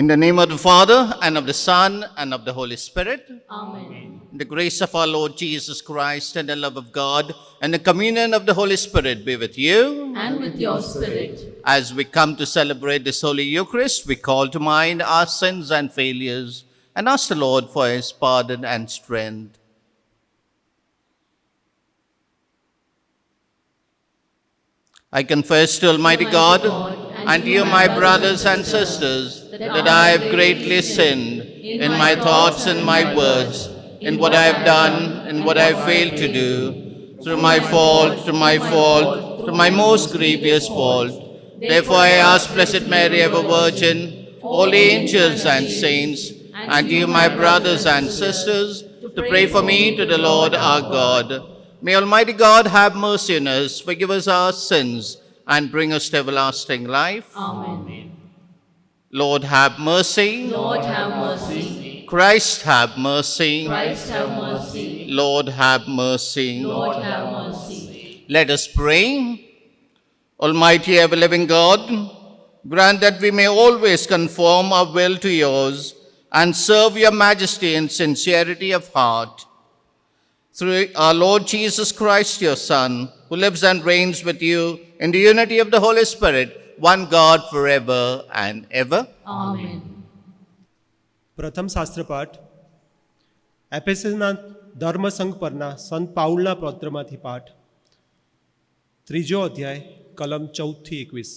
In the name of the Father, and of the Son, and of the Holy Spirit. Amen. The grace of our Lord Jesus Christ, and the love of God, and the communion of the Holy Spirit be with you. And with your spirit. As we come to celebrate this Holy Eucharist, we call to mind our sins and failures, and ask the Lord for his pardon and strength. I confess to Almighty God and to you, my brothers and sisters, that I have greatly sinned in my thoughts and my words, in what I have done and what I have failed to do, through my most grievous fault. Therefore I ask Blessed Mary, ever Virgin, holy angels and saints, and you, my brothers and sisters, to pray for me to the Lord our God. May Almighty God have mercy on us, forgive us our sins, and bring us to everlasting life. Amen. Lord, have mercy. Lord, have mercy. Christ, have mercy. Christ, have mercy. Lord, have mercy. Lord, have mercy. Let us pray. Almighty ever-living God, grant that we may always conform our will to yours and serve your majesty in sincerity of heart. Through our Lord Jesus Christ, your Son, who lives and reigns with you in the unity of the Holy Spirit, one God forever and ever. Amen. પ્રથમ શાસ્ત્રપાઠ એફેસસના ધર્મસંઘ પરના સંત પાઉલના પત્રમાંથી પાઠ, 3 અધ્યાય, કલમ 14-21.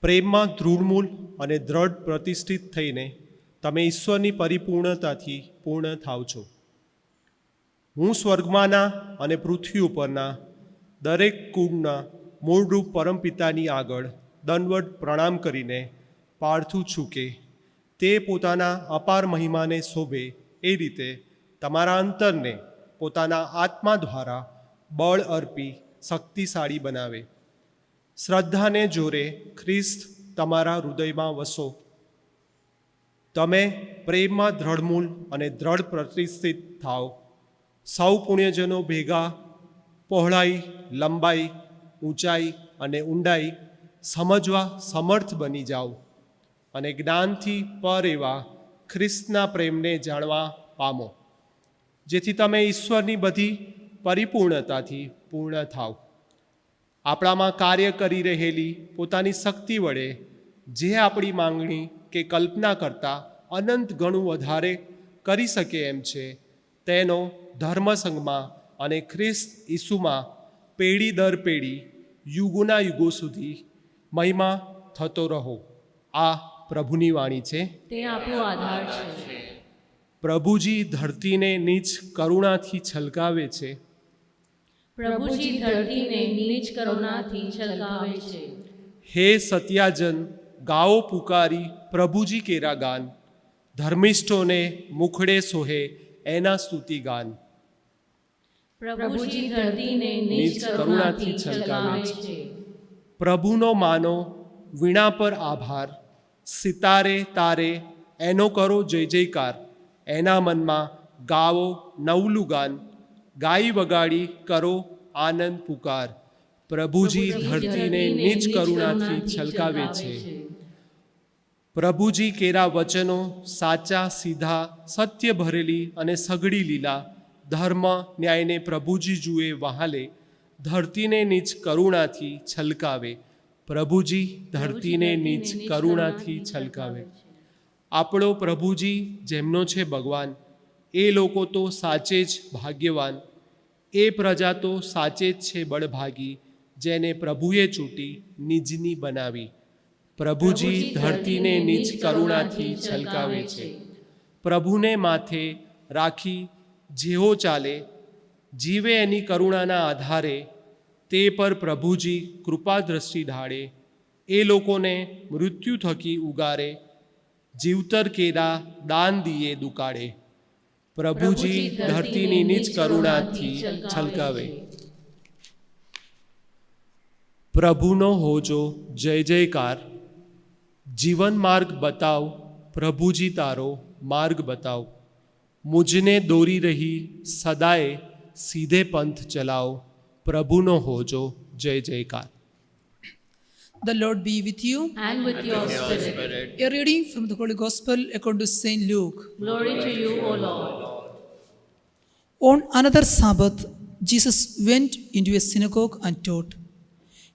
પ્રેમમાં દૃઢમૂળ અને દ્રઢ પ્રતિષ્ઠિત થઈને તમે ઈશ્વરની પરિપૂર્ણતાથી પૂર્ણ થાવ છો. હું સ્વર્ગમાંના અને પૃથ્વી ઉપરના દરેક કુળના મૂળરૂપ પરમપિતાની આગળ દંડવત પ્રણામ કરીને પાર્થું છું કે તે પોતાના અપાર મહિમાને શોભે એ રીતે તમારા અંતરને પોતાના આત્મા દ્વારા બળ અર્પી શક્તિશાળી બનાવે. શ્રદ્ધાને જોરે ખ્રિસ્ત તમારા હૃદયમાં વસો. તમે પ્રેમમાં દ્રઢમૂળ અને દ્રઢ પ્રતિષ્ઠિત થાવ. સૌ પુણ્યજનો ભેગા પહોળાઈ, લંબાઈ, ઊંચાઈ અને ઊંડાઈ સમજવા સમર્થ બની જાઓ અને જ્ઞાનથી પર એવા ખ્રિસ્તના પ્રેમને જાણવા પામો, જેથી તમે ઈશ્વરની બધી પરિપૂર્ણતાથી પૂર્ણ થાવ. આપણામાં કાર્ય કરી રહેલી પોતાની શક્તિ વડે જે આપણી માંગણી કે કલ્પના કરતાં અનંત ગણું વધારે કરી શકે એમ છે, તેનો ધર્મસંઘમાં અને ખ્રિસ્ત ઈસુમાં પેઢી દર પેઢી યુગોના યુગો સુધી મહિમા થતો રહો. આ પ્રભુની વાણી છે. તે આપણો આધાર છે. પ્રભુજી ધરતીને નીચ કરુણાથી છલકાવે છે. પ્રભુજી ધરતીને નીચ કરુણાથી છલકાવે છે. હે સત્યાજન, ગાઓ પુકારી પ્રભુજી કેરા ગાન. ધર્મિષ્ઠોને મુખડે સોહે એના સ્તુતિ ગાન. પ્રભુજી ધરતીને નીચ કરુણાથી છલકાવે છે. પ્રભુનો માનો વીણા પર આભાર. સિતારે તારે એનો કરો જય જયકાર. એના મનમાં ગાવો નવલું ગાન. ગાઈ વગાડી કરો આનંદ પુકાર. પ્રભુજી ધરતીને નીચ કરુણાથી છલકાવે છે. પ્રભુજી કેરા વચનો સાચા, સીધા, સત્ય ભરેલી અને સઘળી લીલા. ધર્મ ન્યાયને પ્રભુજી જુએ વહાલે. ધરતીને નીચ કરુણાથી છલકાવે. પ્રભુજી ધરતીને નીચ કરુણાથી છલકાવે. આપણો પ્રભુજી જેમનો છે ભગવાન, એ લોકો તો સાચે જ ભાગ્યવાન. એ પ્રજા તો સાચે જ છે બળભાગી, જેને પ્રભુએ ચૂંટી નિજની બનાવી. પ્રભુજી ધરતીને નીચ કરુણાથી છલકાવે છે. પ્રભુને માથે રાખી જેવો ચાલે, જીવે એની કરુણાના આધારે. તે પર પ્રભુજી કૃપા દ્રષ્ટિ ઢાળે. એ લોકોને મૃત્યુ થકી ઉગારે. જીવતર કેરા દાન દીએ દુકાળે. પ્રભુજી ધરતીની નીચ કરુણાથી છલકાવે. પ્રભુનો હોજો જય જયકાર. જીવન માર્ગ બતાવ પ્રભુજી તારો માર્ગ બતાવ. મુझने દોરી રહી સદાએ સીધે પંથ ચલાવો. પ્રભુનો હોજો જય જયકાર. The Lord be with you. And with your spirit. A reading from the Holy Gospel according to Saint Luke. Glory to you, O Lord. On another Sabbath, Jesus went into a synagogue and taught.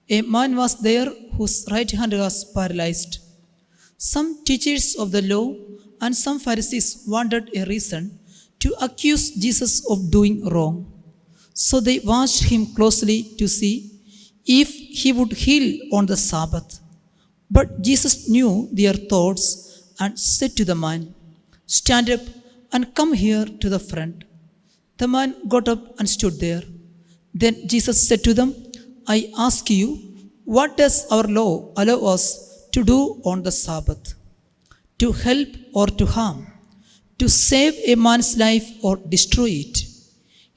A man was there whose right hand was paralyzed. Some teachers of the law and some Pharisees wanted a reason to accuse Jesus of doing wrong. So they watched him closely to see if he would heal on the Sabbath. But Jesus knew their thoughts and said to the man, "Stand up and come here to the front." The man got up and stood there. Then Jesus said to them, "I ask you, what does our law allow us to do on the Sabbath? To help or to harm? To save a man's life or destroy it?"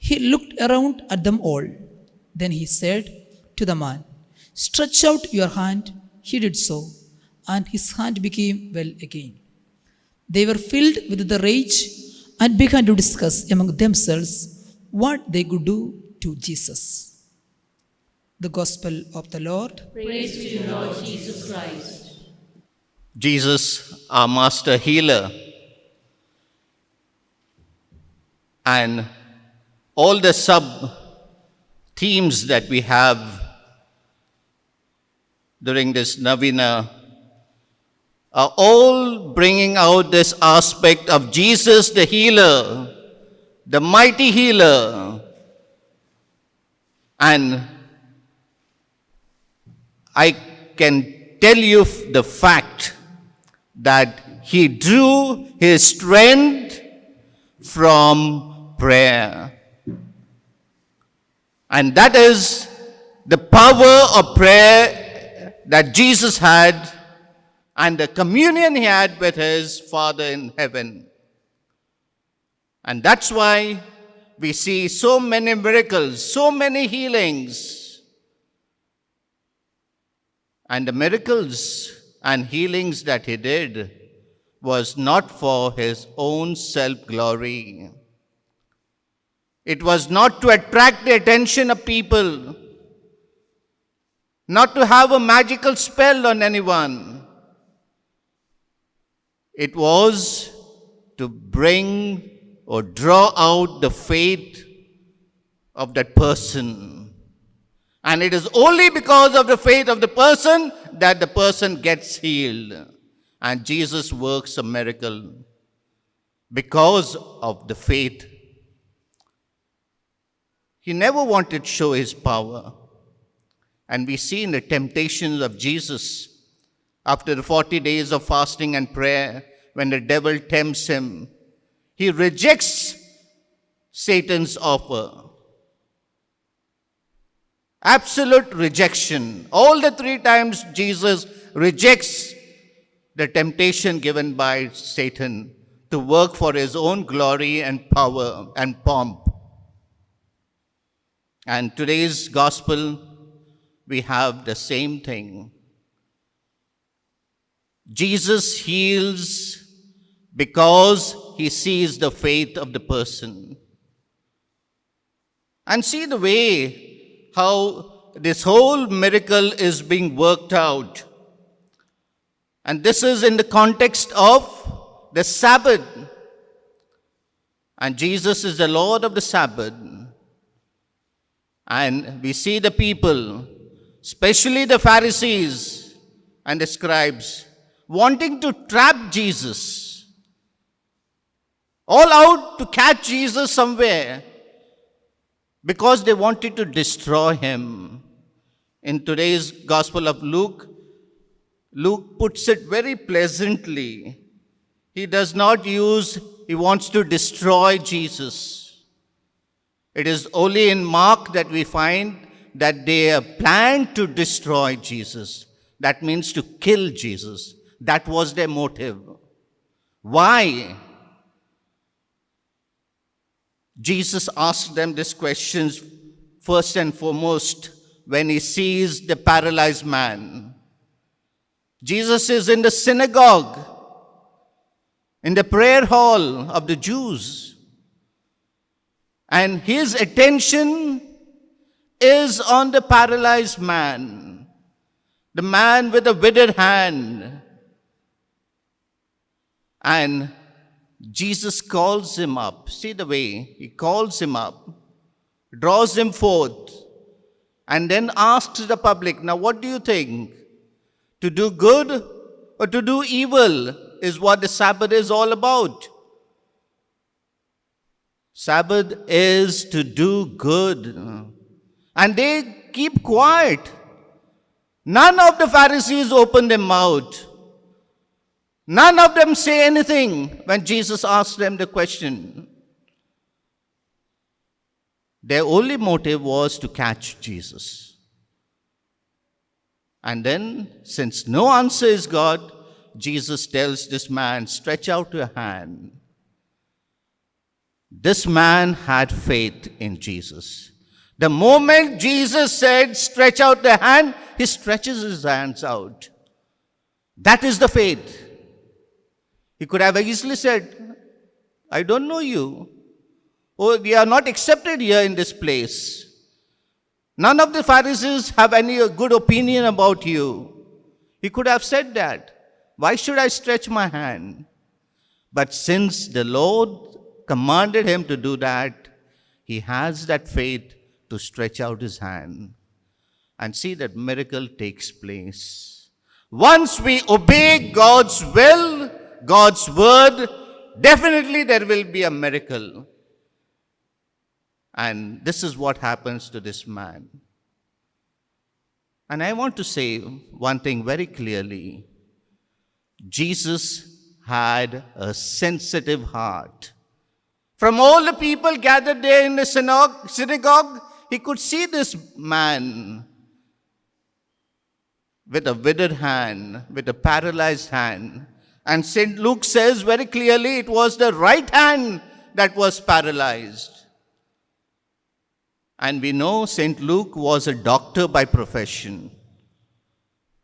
He looked around at them all. Then he said to the man, "Stretch out your hand." He did so, and his hand became well again. They were filled with the rage and began to discuss among themselves what they could do to Jesus. The Gospel of the Lord. Praise to you, Lord Jesus Christ. Jesus, our master healer, and all the sub themes that we have during this Novena are all bringing out this aspect of Jesus the healer, the mighty healer. And I can tell you the fact that he drew his strength from prayer. And that is the power of prayer that Jesus had and the communion he had with his Father in heaven. And that's why we see so many miracles, so many healings. And the miracles and healings that he did was not for his own self-glory. It was not to attract the attention of people, not to have a magical spell on anyone. It was to bring or draw out the faith of that person. And it is only because of the faith of the person that the person gets healed. And Jesus works a miracle because of the faith. He never wanted to show his power. And we see in the temptations of Jesus, after the 40 days of fasting and prayer, when the devil tempts him, he rejects Satan's offer. Absolute rejection. All the 3 times Jesus rejects the temptation given by Satan to work for his own glory and power and pomp. And today's gospel, we have the same thing. Jesus heals because he sees the faith of the person. And see the way how this whole miracle is being worked out. And this is in the context of the Sabbath. And Jesus is the Lord of the Sabbath. And we see the people, especially the Pharisees and the scribes, wanting to trap Jesus, all out to catch Jesus somewhere, because they wanted to destroy him. In today's Gospel of Luke, Luke puts it very pleasantly. He does not use, he wants to destroy Jesus. It is only in Mark that we find that they have planned to destroy Jesus. That means to kill Jesus. That was their motive. Why? Jesus asked them these questions first and foremost when he sees the paralyzed man. Jesus is in the synagogue, in the prayer hall of the Jews. And his attention is on the paralyzed man. the man with the withered hand. And Jesus calls him up. See the way he calls him up, draws him forth, and then asks the public, now what do you think? To do good or to do evil is what the Sabbath is all about. Sabbath is to do good. And they keep quiet. None of the Pharisees open their mouth. None of them say anything when Jesus asked them the question. Their only motive was to catch Jesus. And then, since no answer is God, Jesus tells this man, stretch out your hand. This man had faith in Jesus. The moment Jesus said, stretch out the hand, he stretches his hands out. That is the faith. He could have easily said, I don't know you. Oh, we are not accepted here in this place. None of the Pharisees have any good opinion about you. He could have said that. Why should I stretch my hand? But since the Lord commanded him to do that, he has that faith to stretch out his hand. And see that miracle takes place. Once we obey God's will, God's word, definitely there will be a miracle. And this is what happens to this man. And I want to say one thing very clearly. Jesus had a sensitive heart. From all the people gathered there in the synagogue, he could see this man with a withered hand, with a paralyzed hand. And St. Luke says very clearly it was the right hand that was paralyzed. And we know St. Luke was a doctor by profession.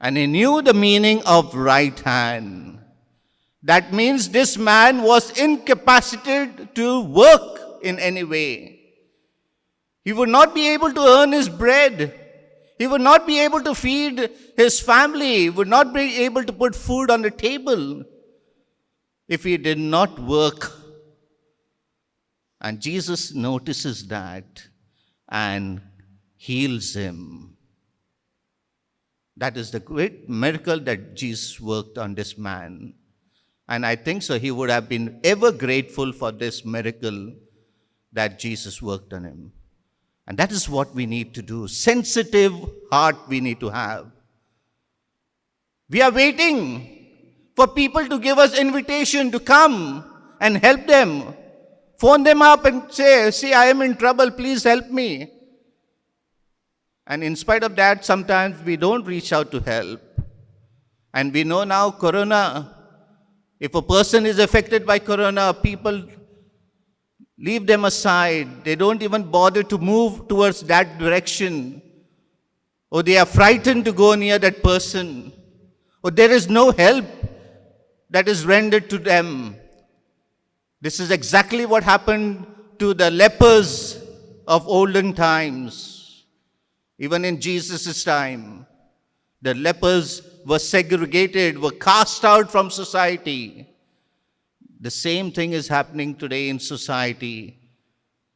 And he knew the meaning of right hand. That means this man was incapacitated to work in any way. He would not be able to earn his bread. He would not be able to feed his family. He would not be able to put food on the table if he did not work. And Jesus notices that and heals him. That is the great miracle that Jesus worked on this man. And I think so he would have been ever grateful for this miracle that Jesus worked on him. And that is what we need to do. Sensitive heart we need to have. We are waiting for people to give us invitation to come and help them. Phone them up and say, see, I am in trouble, please help me. And in spite of that, sometimes we don't reach out to help. And we know now corona, if a person is affected by corona, people leave them aside. They don't even bother to move towards that direction. Or they are frightened to go near that person. Or there is no help that is rendered to them. This is exactly what happened to the lepers of olden times. Even in Jesus' time, the lepers were segregated, were cast out from society. The same thing is happening today in society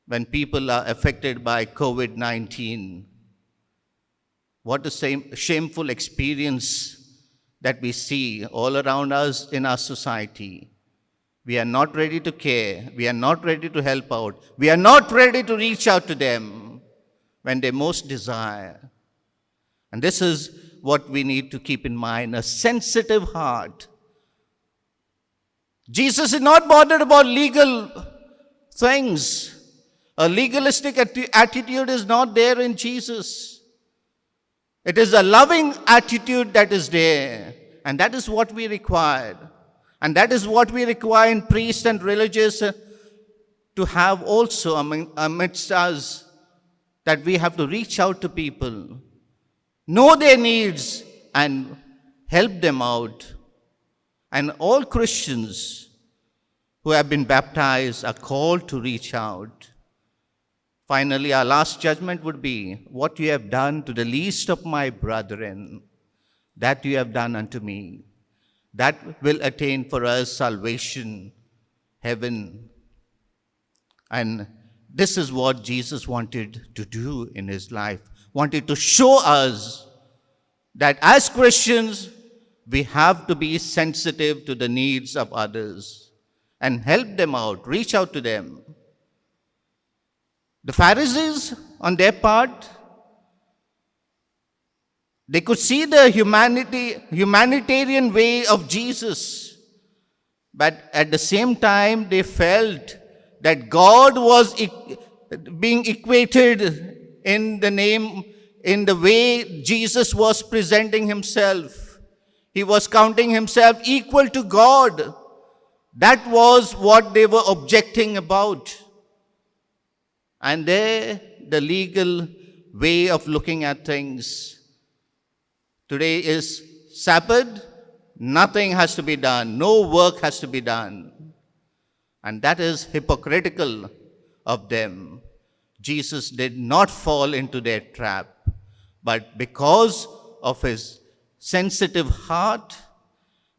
when people are affected by COVID-19. What a shameful experience that we see all around us in our society. We are not ready to care. We are not ready to help out. We are not ready to reach out to them when they most desire. And this is what we need to keep in mind, a sensitive heart. Jesus is not bothered about legal things. A legalistic attitude is not there in Jesus. It is a loving attitude that is there. And that is what we require. And that is what we require in priests and religious to have also amidst us, that we have to reach out to people, know their needs, and help them out. And all Christians who have been baptized are called to reach out. Finally, our last judgment would be, what you have done to the least of my brethren. that you have done unto me, that will attain for us salvation, heaven. And this is what Jesus wanted to do in his life, wanted to show us that as Christians, we have to be sensitive to the needs of others and help them out, reach out to them. The Pharisees, on their part, they could see the humanitarian way of Jesus, but at the same time, they felt that God was being equated in the way Jesus was presenting himself. He was counting himself equal to God. That was what they were objecting about. And there, the legal way of looking at things. Today is Sabbath, nothing has to be done, no work has to be done. And that is hypocritical of them. Jesus did not fall into their trap, but because of his sensitive heart,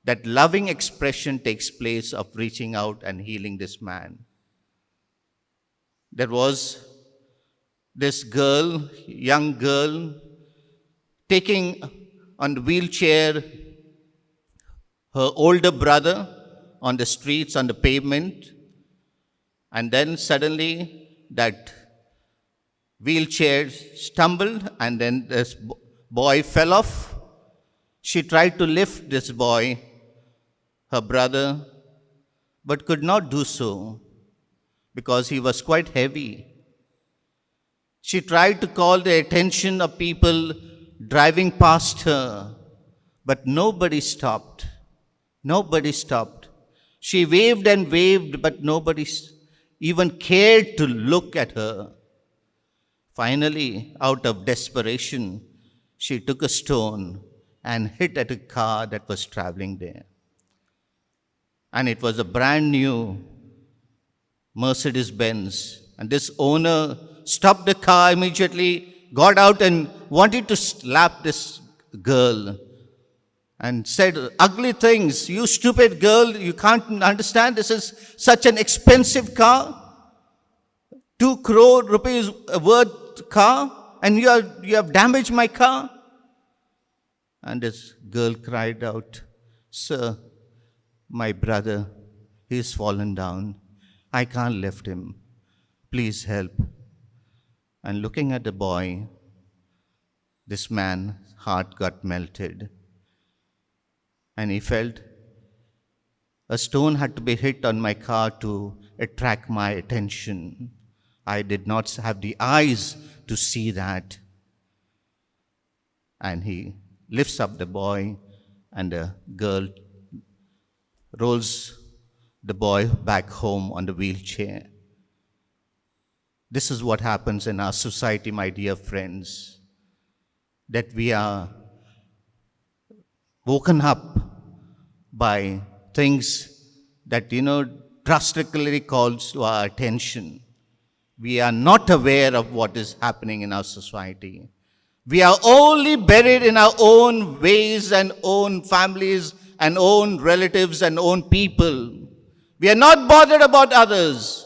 that loving expression takes place of reaching out and healing this man. There was this girl, young girl, taking on the wheelchair her older brother on the streets, on the pavement, and then suddenly that wheelchair stumbled and then this boy fell off. She tried to lift this boy, her brother, but could not do so because he was quite heavy. She tried to call the attention of people driving past her, but nobody stopped. Nobody stopped. She waved and waved, but nobody even cared to look at her. Finally, out of desperation, she took a stone and hit at a car that was traveling there. And it was a brand new Mercedes-Benz. And this owner stopped the car immediately, got out and wanted to slap this girl and said ugly things. You stupid girl, you can't understand this is such an expensive car. 2 crore rupees worth car, and you have damaged my car. And this girl cried out, Sir, my brother, he's fallen down. I can't lift him. Please help. And looking at the boy, this man's heart got melted. And he felt a stone had to be hit on my car to attract my attention. I did not have the eyes to see that. And he lifts up the boy, and the girl rolls the boy back home on the wheelchair. This is what happens in our society, my dear friends, that we are woken up by things that, drastically calls to our attention. We are not aware of what is happening in our society. We are only buried in our own ways and own families and own relatives and own people. We are not bothered about others.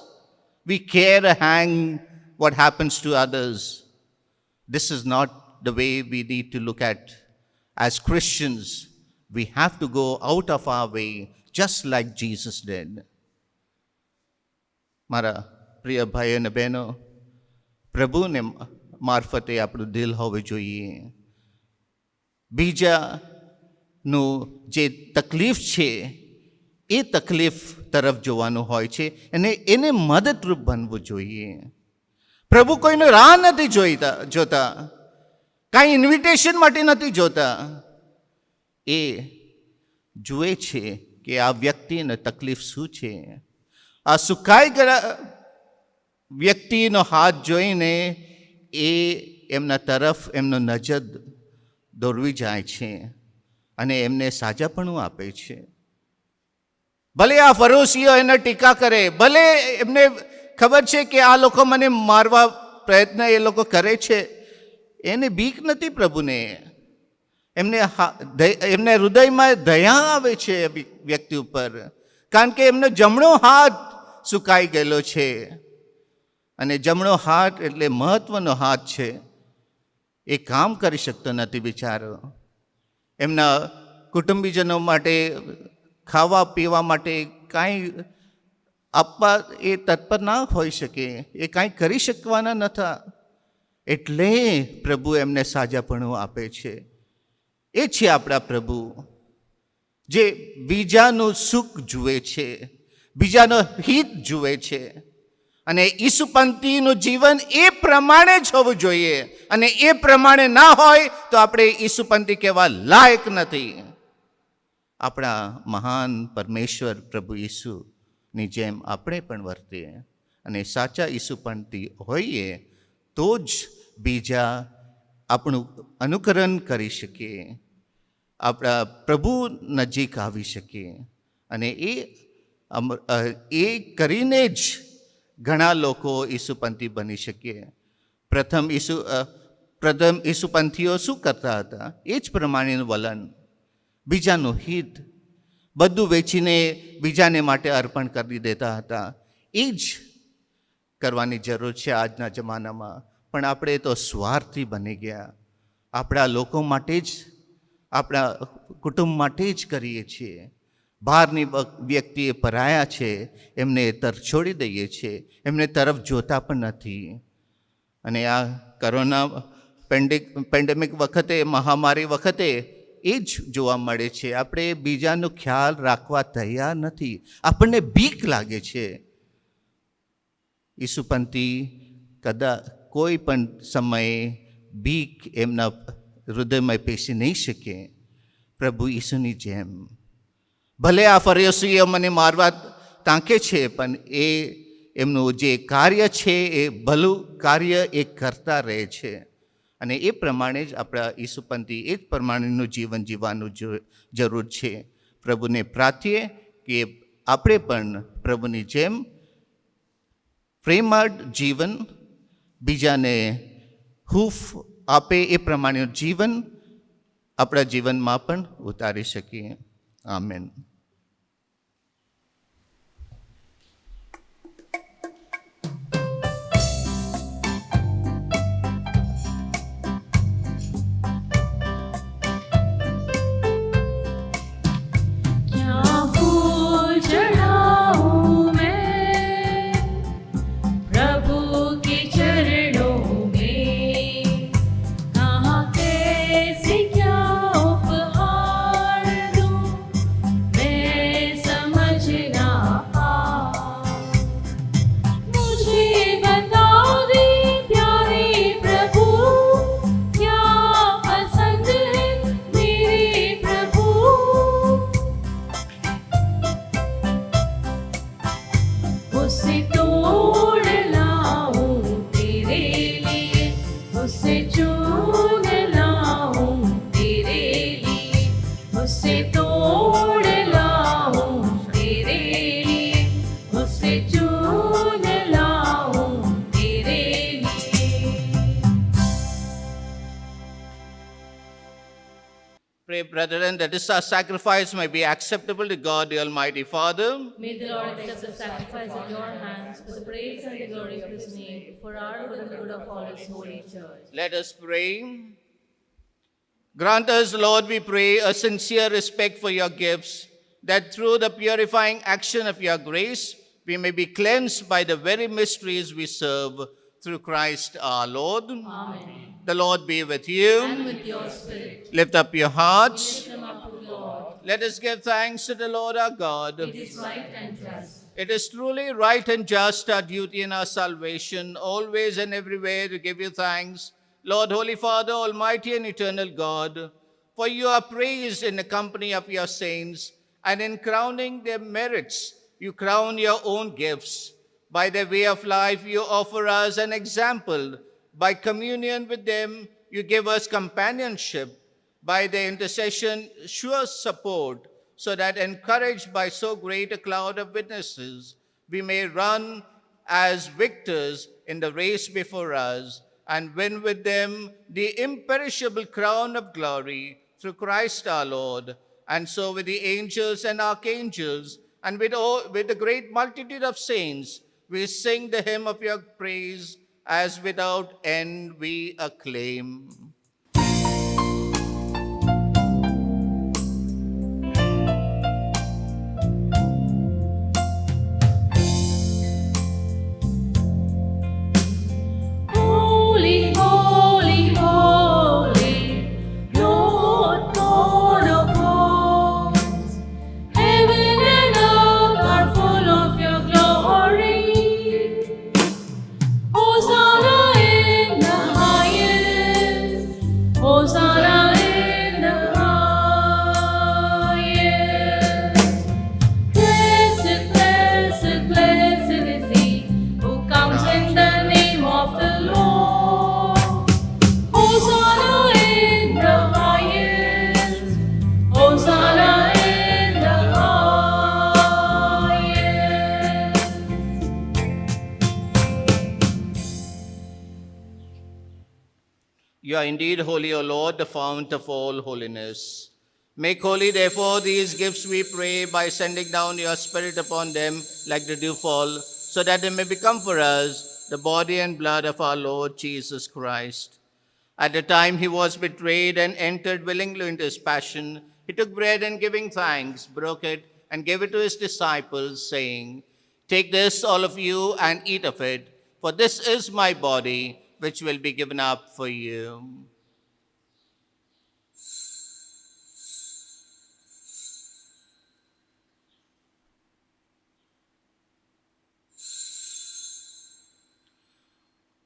We care a hang what happens to others. This is not the way we need to look at. As Christians, we have to go out of our way, just like Jesus did. મારા પ્રિય ભાઈઓ અને બહેનો, પ્રભુને મારફતે આપણું દિલ હોવું જોઈએ. બીજાનું જે તકલીફ છે એ તકલીફ તરફ જોવાનું હોય છે અને એને મદદરૂપ બનવું જોઈએ. પ્રભુ કોઈનો રાહ નથી જોતા, કાંઈ ઇન્વિટેશન માટે નથી જોતા. એ જુએ છે કે આ વ્યક્તિને તકલીફ શું છે. આ સુકાઈ ગયા વ્યક્તિનો હાથ જોઈને એ એમના તરફ એમનો નજર દોરવી જાય છે અને એમને સાજાપણું આપે છે. ભલે આ ફરોશીઓ એને ટીકા કરે, ભલે એમને ખબર છે કે આ લોકો મને મારવા પ્રયત્ન એ લોકો કરે છે, એને બીક નથી પ્રભુને. એમને હૃદયમાં દયા આવે છે એ વ્યક્તિ ઉપર, કારણ કે એમનો જમણો હાથ સુકાઈ ગયેલો છે. અને જમણો હાથ એટલે મહત્વનો હાથ છે. એ કામ કરી શકતો નથી બિચારો. એમના કુટુંબીજનો માટે ખાવા પીવા માટે કાંઈ આપવા એ તત્પર ના હોઈ શકે, એ કાંઈ કરી શકવાના નહોતા. એટલે પ્રભુ એમને સાજાપણું આપે છે. એ છે આપણા પ્રભુ, જે બીજાનું સુખ જુએ છે, બીજાનો હિત જુએ છે. અને ઈસુપંથીનું જીવન એ પ્રમાણે જ હોવું જોઈએ. અને એ પ્રમાણે ના હોય તો આપણે ઈસુપંથી કહેવા લાયક નથી. આપણા મહાન પરમેશ્વર પ્રભુ ઈસુની જેમ આપણે પણ વર્તીએ અને સાચા ઈસુપંથી હોઈએ તો જ બીજા આપણું અનુકરણ કરી શકીએ, આપણા પ્રભુ નજીક આવી શકીએ. અને એ કરીને જ ઘણા લોકો ઈસુપંથી બની શકીએ. પ્રથમ ઈસુપંથીઓ શું કરતા હતા? એ જ પ્રમાણેનું વલણ, બીજાનું હિત બધું વેચીને બીજાને માટે અર્પણ કરી દેતા હતા. એ જ કરવાની જરૂર છે આજના જમાનામાં. પણ આપણે તો સ્વાર્થી બની ગયા. આપણા લોકો માટે જ, આપણા કુટુંબ માટે જ કરીએ છીએ. બહારની વ્યક્તિ એ પરાયા છે એમને તરછોડી દઈએ છીએ, એમને તરફ જોતા પણ નથી. અને આ કોરોના પેન્ડેમિક વખતે, મહામારી વખતે એ જ જોવા મળે છે. આપણે બીજાનો ખ્યાલ રાખવા તૈયાર નથી, આપણને બીક લાગે છે. ઈસુપંથી કોઈ પણ સમયે બીક એમના હૃદયમાં પેસી નહીં શકે. પ્રભુ ઈસુની જેમ, ભલે આ ફરીસીઓ મને મારવા તાકે છે, પણ એ એમનું જે કાર્ય છે એ ભલું કાર્ય એ કરતા રહે છે. અને એ પ્રમાણે જ આપણા ઈસુપંથી એ જ પ્રમાણેનું જીવન જીવવાનું જરૂર છે. પ્રભુને પ્રાર્થીએ કે આપણે પણ પ્રભુની જેમ પ્રેમાળ જીવન, બીજાને હૂફ આપે એ પ્રમાણેનું જીવન આપણા જીવનમાં પણ ઉતારી શકીએ. Amen. Pray, brethren, that this our sacrifice may be acceptable to God, the Almighty Father. May the Lord accept the sacrifice at your hands for the praise and the glory of his name, for our good and the good of all his holy church. Let us pray. Grant us, Lord, we pray, a sincere respect for your gifts, that through the purifying action of your grace, we may be cleansed by the very mysteries we serve, through Christ our Lord. Amen. The Lord be with you. And with your spirit. Lift up your hearts. Lift them up to the Lord. Let us give thanks to the Lord our God. It is right and just. It is truly right and just, our duty and our salvation, always and everywhere to give you thanks, Lord, Holy Father, Almighty and eternal God, for you are praised in the company of your saints, and in crowning their merits, you crown your own gifts. By their way of life, you offer us an example. By communion with them, you give us companionship. By their intercession, sure support, so that encouraged by so great a cloud of witnesses, we may run as victors in the race before us and win with them the imperishable crown of glory through Christ our Lord. And so with the angels and archangels, and with the great multitude of saints, we sing the hymn of your praise, as without end we acclaim. Holy, holy, holy, Lord God of hosts, heaven and earth are full of your glory. Hosanna in the highest, Hosanna in the highest. Blessed, blessed, blessed is he who comes in the name of the Lord. Hosanna in the highest, Hosanna in the highest. You are indeed holy, O Lord, the fount of all holiness. Make holy, therefore, these gifts, we pray, by sending down your Spirit upon them like the dewfall, so that they may become for us the body and blood of our Lord Jesus Christ. At the time he was betrayed and entered willingly into his passion, he took bread and giving thanks, broke it, and gave it to his disciples, saying, "Take this, all of you, and eat of it, for this is my body, which will be given up for you."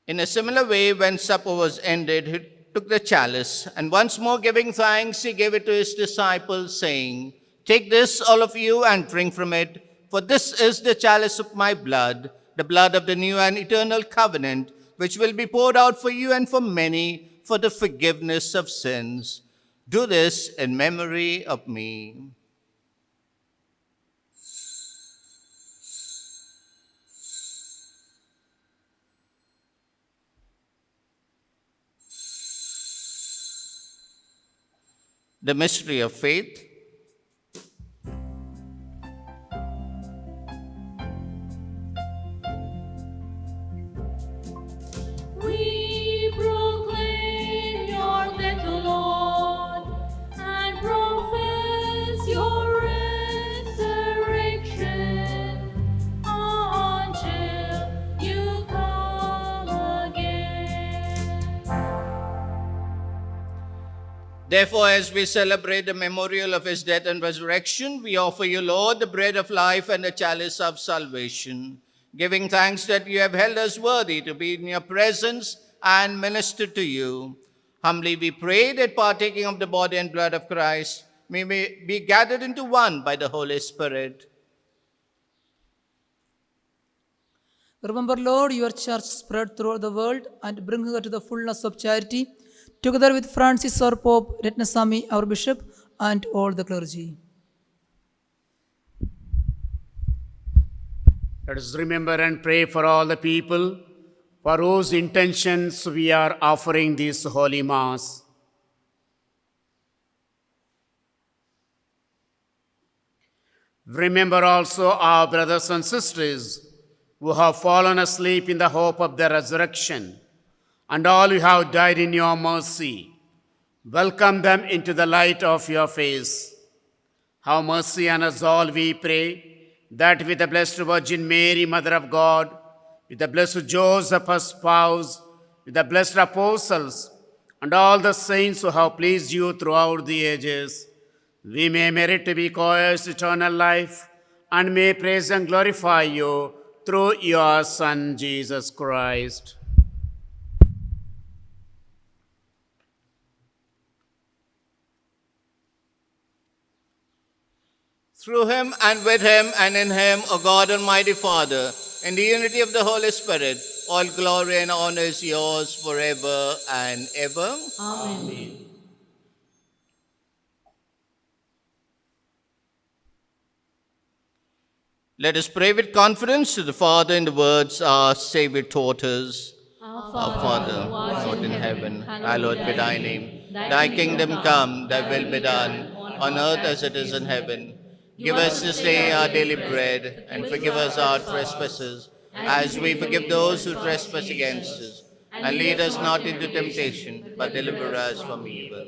In a similar way, when supper was ended, he took the chalice, and once more giving thanks, he gave it to his disciples, saying, "Take this, all of you, and drink from it, for this is the chalice of my blood, the blood of the new and eternal covenant, which will be poured out for you and for many for the forgiveness of sins. Do this in memory of me." The mystery of faith. We proclaim your death, O Lord, and profess your resurrection until you come again. Therefore, as we celebrate the memorial of his death and resurrection, we offer you, Lord, the bread of life and the chalice of salvation, giving thanks that you have held us worthy to be in your presence and minister to you. Humbly we pray that, partaking of the body and blood of Christ, we may be gathered into one by the Holy Spirit. Remember, Lord, your church spread throughout the world and bring her to the fullness of charity, together with Francis, our Pope, Ratnasamy, our Bishop, and all the clergy. Let us remember and pray for all the people for whose intentions we are offering this Holy Mass. Remember also our brothers and sisters who have fallen asleep in the hope of the resurrection, and all who have died in your mercy. Welcome them into the light of your face. Have mercy on us all, we pray, that with the Blessed Virgin Mary, Mother of God, with the Blessed Joseph, her spouse, with the blessed apostles, and all the saints who have pleased you throughout the ages, we may merit to be co-heirs eternal life, and may praise and glorify you through your Son, Jesus Christ. Through him and with him and in him, O God Almighty Father, in the unity of the Holy Spirit, all glory and honor is yours forever and ever. Amen. Let us pray with confidence to the Father in the words our Savior taught us. Our Our Father, who art in heaven, hallowed be thy name. Thy kingdom come, thy will be done, on earth as it is in heaven. Give us this day our daily bread, and forgive us our trespasses, as we forgive those who trespass against us. And lead us not into temptation, but deliver us from evil.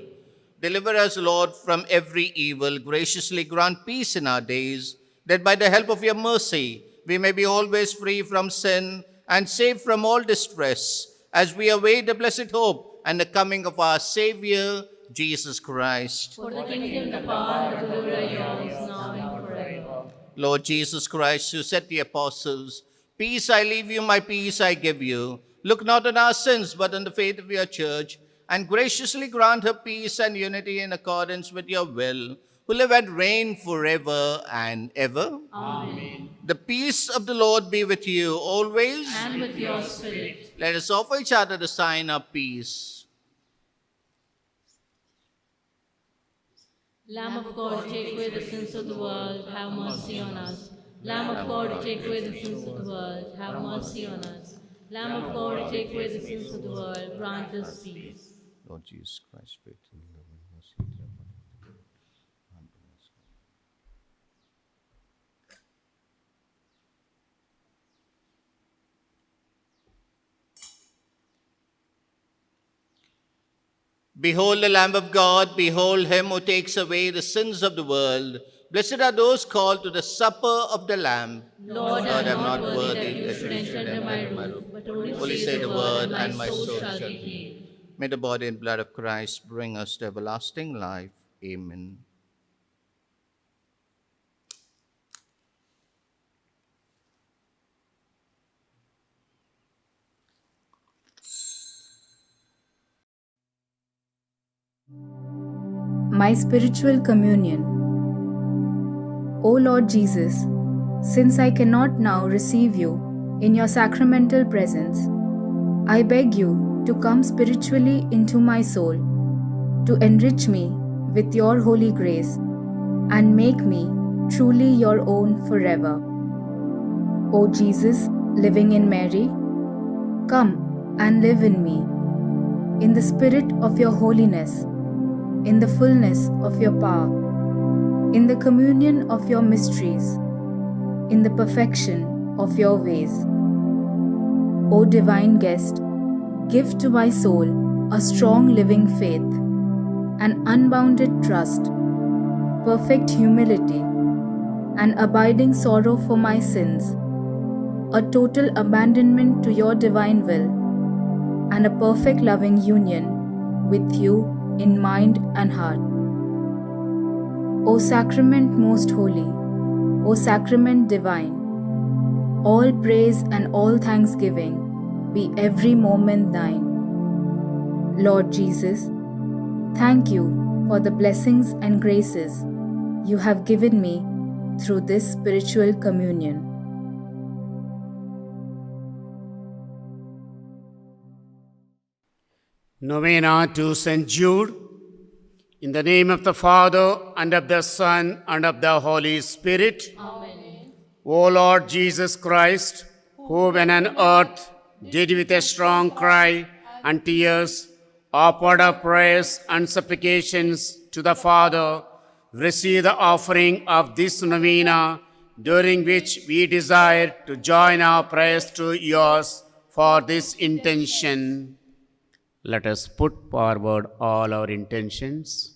Deliver us, Lord, from every evil. Graciously grant peace in our days, that by the help of your mercy we may be always free from sin and safe from all distress, as we await the blessed hope and the coming of our Savior, Jesus Christ. For the kingdom, the power, and the glory are yours, now and forever. Lord Jesus Christ, who said to the apostles, "Peace I leave you, my peace I give you," look not on our sins, but on the faith of your church, and graciously grant her peace and unity in accordance with your will, who live and reign forever and ever. Amen. The peace of the Lord be with you always. And with your spirit. Let us offer each other the sign of peace. Lamb of God, take away the sins of the world, have mercy on us. Lamb of God, take away the sins of the world, have mercy on us. Lamb of God, take away the sins of the world, grant us peace. Lord Jesus Christ, faith and love and mercy. Behold the Lamb of God, behold him who takes away the sins of the world. Blessed are those called to the supper of the Lamb. Lord, I am not worthy that you should enter under my roof, but only say the word, and my soul shall be healed. May the body and blood of Christ bring us to everlasting life. Amen. My spiritual communion. O Lord Jesus, since I cannot now receive you in your sacramental presence, I beg you to come spiritually into my soul, to enrich me with your holy grace, and make me truly your own forever. O Jesus, living in Mary, come and live in me, in the spirit of your holiness, in the fullness of your power, in the communion of your mysteries, in the perfection of your ways. O divine guest, give to my soul a strong living faith, an unbounded trust, perfect humility, an abiding sorrow for my sins, a total abandonment to your divine will, and a perfect loving union with you in mind and heart. O sacrament most holy, O sacrament divine, all praise and all thanksgiving be every moment thine. Lord Jesus, thank you for the blessings and graces you have given me through this spiritual communion. Novena to St. Jude. In the name of the Father, and of the Son, and of the Holy Spirit. Amen. O Lord Jesus Christ, who when on earth did with a strong cry and tears offered up prayers and supplications to the Father, receive the offering of this novena, during which we desire to join our prayers to yours for this intention. Let us put forward all our intentions.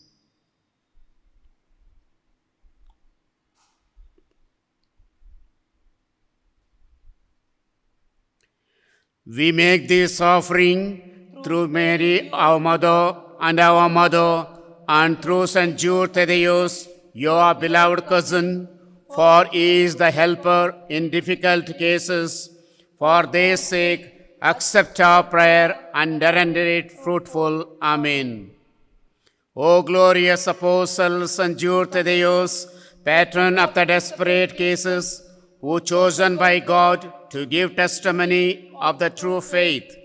We make this offering through Mary, our mother, and through St. Jude Thaddeus, your beloved cousin, for he is the helper in difficult cases. For their sake, accept our prayer and render it fruitful. Amen. O glorious Apostle St. Jude Thaddeus, patron of the desperate cases, who chosen by God to give testimony of the true faith,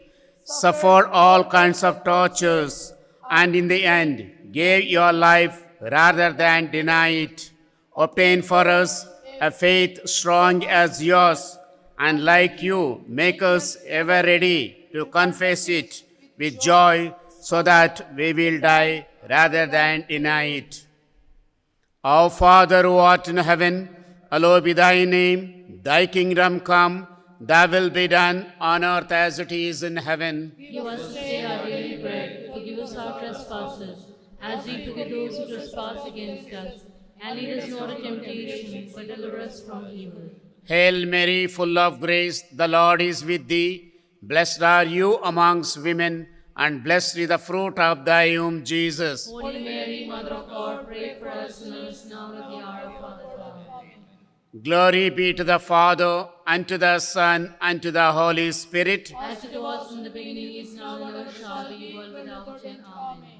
suffered all kinds of tortures, and in the end gave your life rather than deny it. Obtain for us a faith strong as yours, and like you, make us ever ready to confess it with joy, so that we will die rather than deny it. Our Father who art in heaven, hallowed be thy name. Thy kingdom come, thy will be done on earth as it is in heaven. Give us this day our daily bread. Forgive us our trespasses, as we forgive those who trespass against us. And lead us not into temptation, but deliver us from evil. Hail Mary, full of grace, the Lord is with thee. Blessed are you amongst women, and blessed is the fruit of thy womb, Jesus. Holy Mary, Mother of God, pray for us sinners now and at the hour of our death. Amen. Glory be to the Father, and to the Son, and to the Holy Spirit. As it was in the beginning, is now, and ever shall be, world without end. Amen.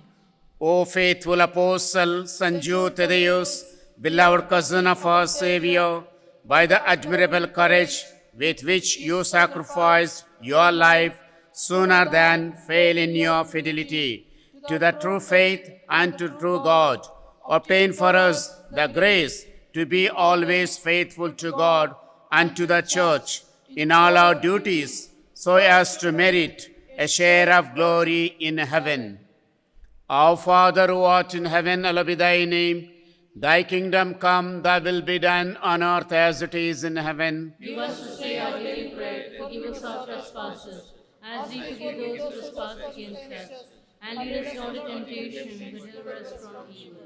O faithful apostle, St. Jude Thaddeus, beloved cousin of our Savior, by the admirable courage with which you sacrificed your life sooner than fail in your fidelity to the true faith and to true God, obtain for us the grace to be always faithful to God and to the Church in all our duties, so as to merit a share of glory in heaven. Our Father who art in heaven, hallowed be thy name. Thy kingdom come, thy will be done on earth as it is in heaven. Give us this day our daily bread. Forgive us our trespasses, as we forgive those who trespass against us. And lead us not into temptation, but deliver us from evil.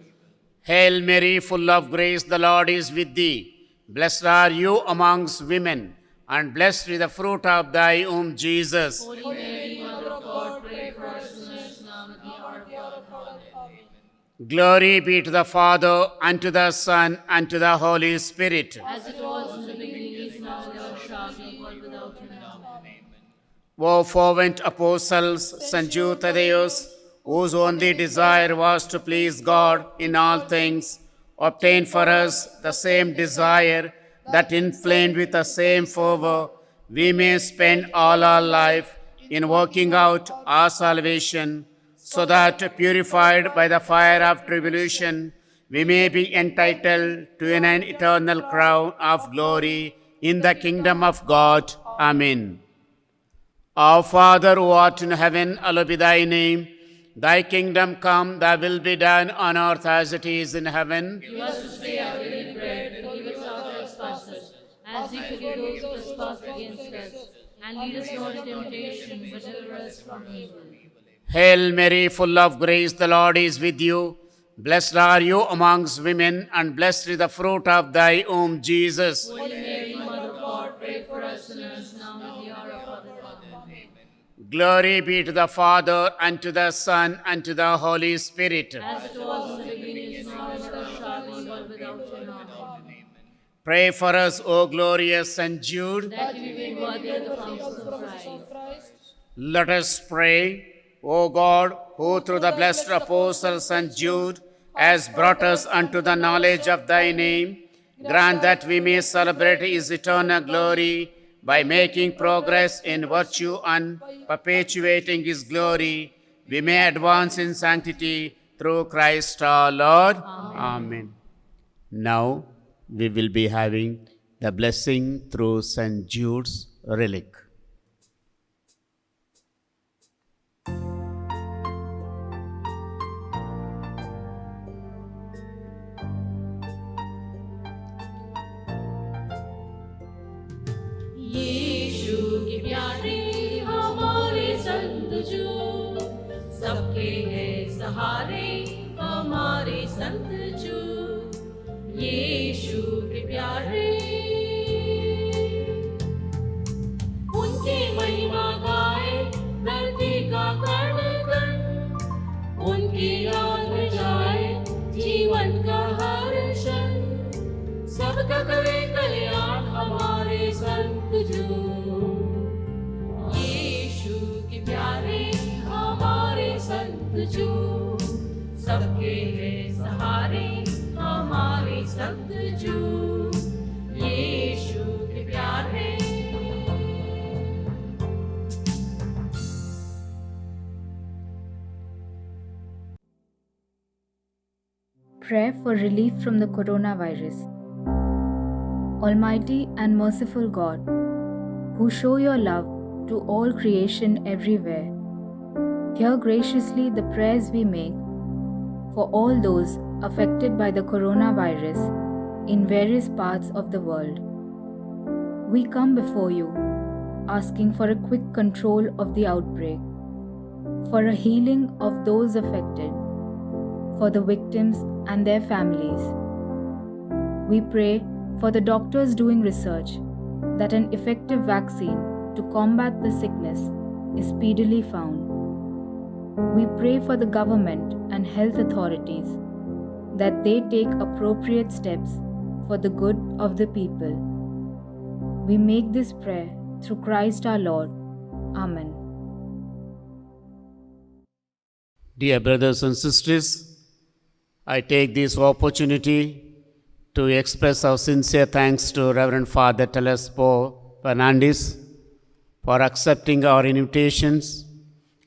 Hail Mary, full of grace, the Lord is with thee. Blessed are you amongst women, and blessed is the fruit of thy womb, Jesus. Holy Mary, Mother of God, pray for us sinners now and at the hour of our death. Amen. Glory be to the Father, and to the Son, and to the Holy Spirit. As it was in the beginning, is now, and ever shall be, world without end. Amen. O fervent apostles, St. Jude Thaddeus, whose only desire was to please God in all things, obtain for us the same desire, that inflamed with the same fervor, we may spend all our life in working out our salvation, so that, purified by the fire of tribulation, we may be entitled to an eternal crown of glory in the kingdom of God. Amen. Our Father who art in heaven, hallowed be thy name. Thy kingdom come, thy will be done on earth as it is in heaven. Give us this day our daily bread. Forgive us our trespasses, as we forgive those who trespass against us. And lead us not into temptation, but deliver us from evil. Hail Mary, full of grace, the Lord is with you. Blessed are you amongst women, and blessed is the fruit of thy womb, Jesus. Holy Mary, Mother of God, pray for us sinners now and at the hour of our death. Amen. Glory be to the Father, and to the Son, and to the Holy Spirit. As it was in the beginning, is now, and ever shall be, world without end. Amen. Pray for us, O glorious St. Jude. That we may be worthy of the promises of Christ. Let us pray. O God, who through the blessed apostle St. Jude has brought us unto the knowledge of thy name, grant that we may celebrate his eternal glory by making progress in virtue and perpetuating his glory. We may advance in sanctity through Christ our Lord. Amen. Now we will be having the blessing through St. Jude's relic. यीशु के प्यारे हमारे संत जो सबके हैं सहारे हमारे संत जो यीशु के प्यारे उनकी महिमा गाए धरती का कण कण उनकी याद में जाए जीवन का हर क्षण सबका करे कल्याण हमारे संत जो यीशु के प्यारे हमारे संत जो सबके हैं सहारे हमारे संत जो यीशु के प्यारे Prayer for relief from the coronavirus. Almighty and merciful God, who show your love to all creation everywhere, Hear graciously the prayers we make for all those affected by the coronavirus in various parts of the world. We come before you, asking for a quick control of the outbreak, for a healing of those affected, for the victims and their families. We pray for the doctors doing research that an effective vaccine to combat the sickness is speedily found. We pray for the government and health authorities that they take appropriate steps for the good of the people. We make this prayer through Christ our Lord. Amen. Dear brothers and sisters, I take this opportunity to express our sincere thanks to Reverend Father Telespo Fernandez for accepting our invitations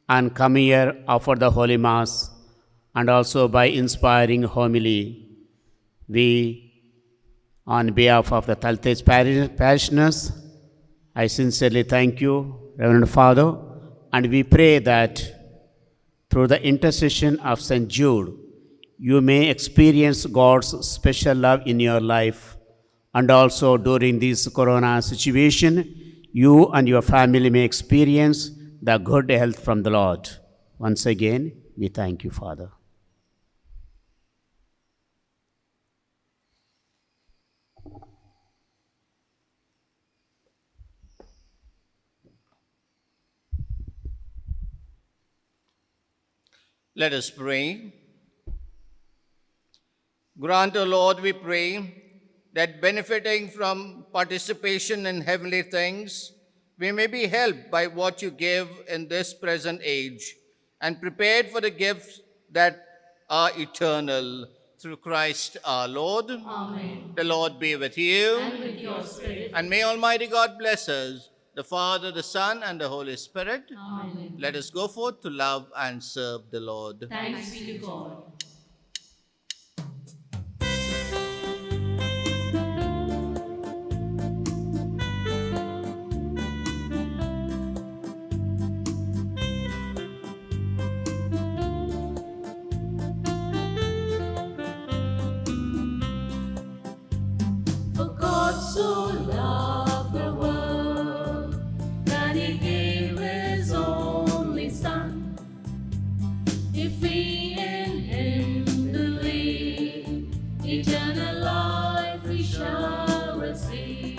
and coming here offer the Holy Mass, and also by inspiring homily. We, on behalf of the Thaltej parishioners, I sincerely thank you, Reverend Father, and we pray that through the intercession of St. Jude, you may experience God's special love in your life, and also during this corona situation, you and your family may experience the good health from the Lord. Once again, we thank you, Father. Let us pray. Grant, O Lord, we pray, that benefiting from participation in heavenly things, we may be helped by what you give in this present age and prepared for the gifts that are eternal. Through Christ our Lord. Amen. The Lord be with you. And with your spirit. And may Almighty God bless us, the Father, the Son, and the Holy Spirit. Amen. Let us go forth to love and serve the Lord. Thanks be to God. For God so loved the world that he gave his only Son. If we in him believe, eternal life we shall receive.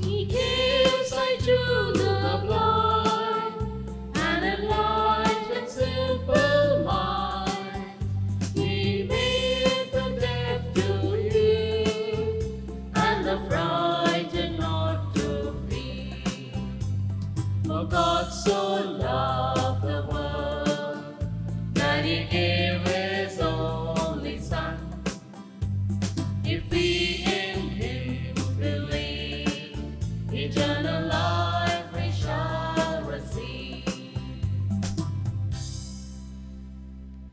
He gave sight to the blind and enlightened simple mind. He made the deaf to hear and the frightened not to fear. For God so loved the world that he gave his only Son. If we in him believe, eternal life